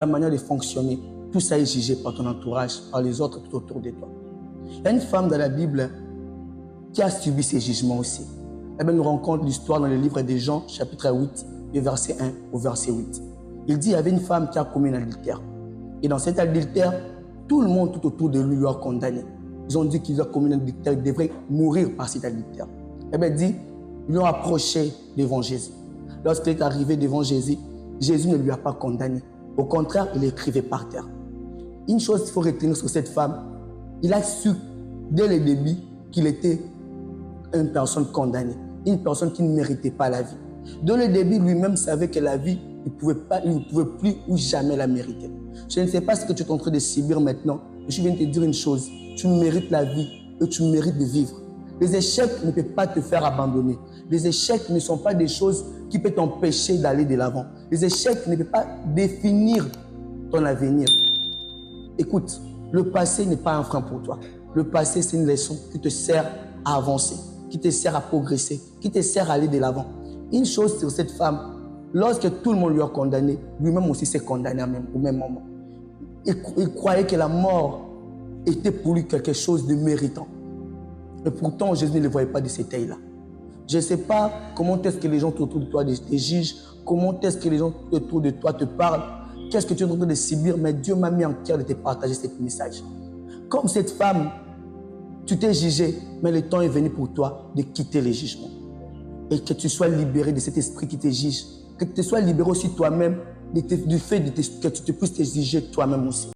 ta manière de fonctionner, tout ça est jugé par ton entourage, par les autres tout autour de toi. Il y a une femme dans la Bible qui a subi ces jugements aussi. Eh bien, nous rencontrons l'histoire dans le livre des Jean, chapitre 8, du verset 1 au verset 8. Il dit qu'il y avait une femme qui a commis un adultère. Et dans cet adultère, tout le monde tout autour de lui a condamné. Ils ont dit qu'il a commis un adultère, il devrait mourir par cet adultère. Eh bien, il dit, ils l'ont approché devant Jésus. Lorsqu'il est arrivé devant Jésus, Jésus ne lui a pas condamné. Au contraire, il écrivait par terre. Une chose qu'il faut retenir sur cette femme, il a su dès le début qu'il était une personne condamnée, une personne qui ne méritait pas la vie. Dès le début, lui-même savait que la vie, il ne pouvait plus ou jamais la mériter. Je ne sais pas ce que tu es en train de subir maintenant, mais je viens de te dire une chose, tu mérites la vie et tu mérites de vivre. Les échecs ne peuvent pas te faire abandonner. Les échecs ne sont pas des choses qui peuvent t'empêcher d'aller de l'avant. Les échecs ne peuvent pas définir ton avenir. Écoute, le passé n'est pas un frein pour toi. Le passé, c'est une leçon qui te sert à avancer, qui te sert à progresser, qui te sert à aller de l'avant. Une chose sur cette femme, lorsque tout le monde lui a condamné, lui-même aussi s'est condamné au même moment. Il croyait que la mort était pour lui quelque chose de méritant. Et pourtant, Jésus ne le voyait pas de cet œil-là. Je ne sais pas comment est-ce que les gens autour de toi te jugent, comment est-ce que les gens autour de toi te parlent, qu'est-ce que tu es en train de subir, mais Dieu m'a mis en cœur de te partager ce message. Comme cette femme, tu t'es jugé, mais le temps est venu pour toi de quitter les jugements. Et que tu sois libéré de cet esprit qui te juge, que tu sois libéré aussi toi-même du fait que tu te puisses te juger toi-même aussi.